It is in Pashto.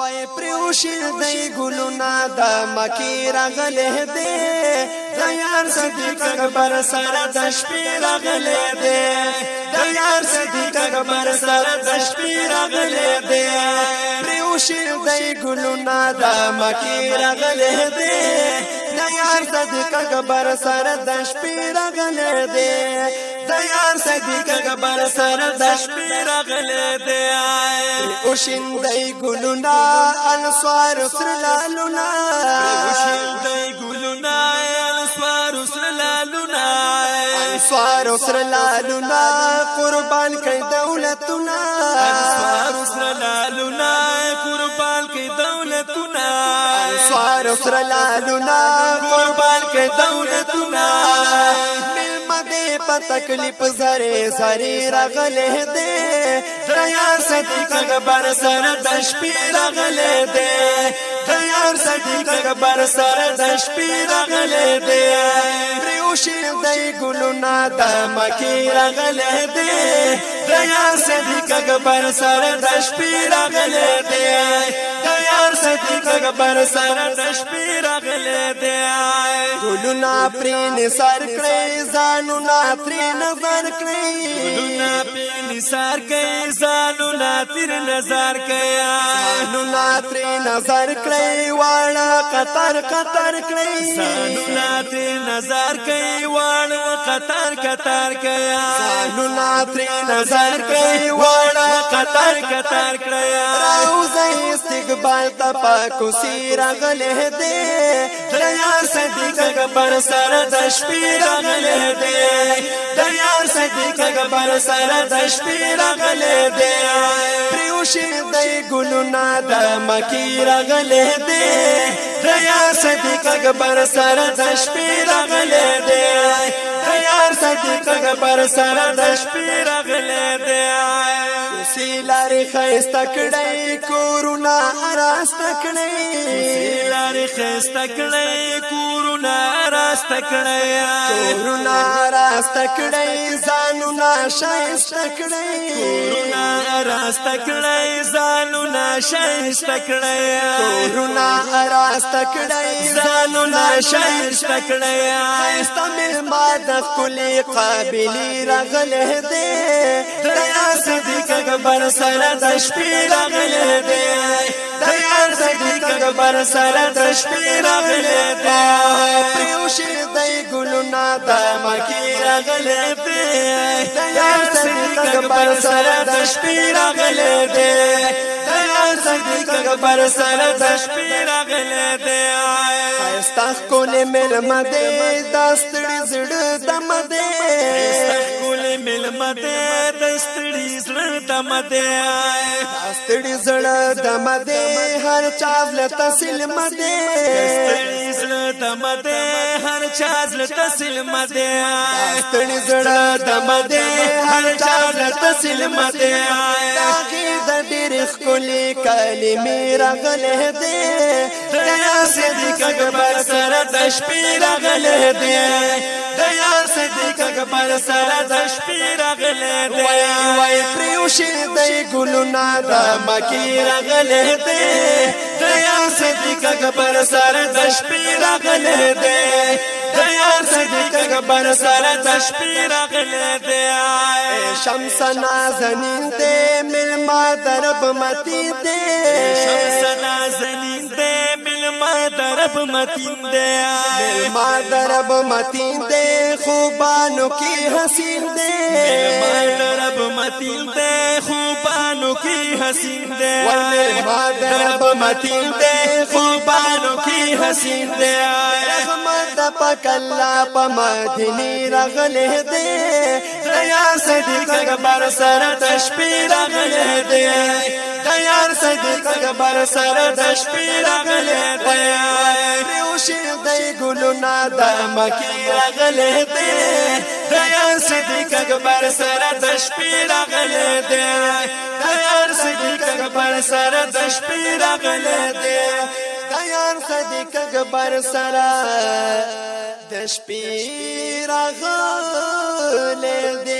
وای پریوشل دی ګلونا د مکی راغله دی د یار صدیق اکبر سره د شپې راغله دی د یار صدیق اکبر سره د شپې راغله دی پریوشل دی ګلونا د مکی راغله دی د یار صدیق اکبر سره د شپې راغله دی د یار صدیق اکبر سره د شپې راغله دی اوشین دی ګلونا انصار سر لالونا اوشین دی ګلونا انصار سر لالونا انصار سر لالونا قربان کړي دولتنا انصار سر لالونا قربان کړي دولتنا انصار سر لالونا قربان کړي دولتنا په تکلیف زری زری راغله دی د یار صدیق اکبر سره د شپې راغله دی د یار صدیق اکبر سره د شپې راغله دی پریوشل دی ګلونا د مکی راغله دی د یار صدیق اکبر سره د شپې راغله دی د یار صدیق اکبر سره د شپې راغله دی ګلونا پرین سر کړی ځانونا تر نظر کړی ګلونا پرین سر کړی ځانونا تر نظر کړی ځانونا تر نظر کړی واړه قطر قطر کړی ځانونا تر نظر کړی واړه قطر قطر کړی ځانونا تر نظر کړی واړه قطر قطر کړی راوځي استقبال ته پاکو سیر غله دی د یار صدیق اکبر سره د شپې راغله دی د یار صدیق اکبر سره د شپې راغله دی پریوشل دی ګلونا د مکی راغله دی د یار صدیق اکبر سره د شپې راغله دی د یار صدیق اکبر سره د شپې راغله دی سیلاری خیسته کړی کورونا راسته کړی سیلاری خیسته کړی کورونا راسته کړی کورونا راسته کړی ځانونا شایسته کړی کورونا راسته کړی ځانونا شایسته کړی کورونا راسته کړی ځانونا شایسته کړی خیسته ملما د ښکلې قابلي راغله دی د یار صدیق اکبر سره د شپې راغله دی د یار صدیق اکبر سره د شپې راغله دی پریوشل دی ګلونا د مکی راغله دی د یار صدیق اکبر سره د شپې راغله دی د یار صدیق اکبر سره د شپې راغله دی ښایسته ښکلې مېلمه دی دا ستړي زړه دم دی ښایسته ښکلې مېلمه دی د ستړي زړه دم دی دا ستړي زړه دم دی هر چا زړه تسلیم دی ستړي زړه دم دی هر چا زړه تسلیم دی ستړي زړه دم دی هر چا زړه تسلیم دی داغه د ډېر ښکلې کلمې راغله دی د یار صدیق اکبر سره د شپې راغله دی د یار صدیق اکبر سره د شپې راغله دی وای پریوشل دی ګلونا د مکی راغله دی د یار صدیق اکبر سره د شپې راغله دی د یار صدیق اکبر سره د شپې راغله دی شمس نازنین دی ملما درب متین دی شمس نازنین دی ملما درب متین دی ملما درب متین دی خوبانو کی حسین دی ملما درب متین دی خوبانو کی حسین دی ملما درب متین دی خوبانو کی حسین دی رحمت پاک الله په مدینه راغله دی د یار صدیق اکبر سره د شپې راغله دی د یار صدیق اکبر سره د شپې راغله دی پریوشل دی ګلونا د مکی راغله دی د یار صدیق اکبر سره د شپې راغله دی د یار صدیق اکبر سره د شپې راغله دی د یار صدیق اکبر سره د شپې راغله دی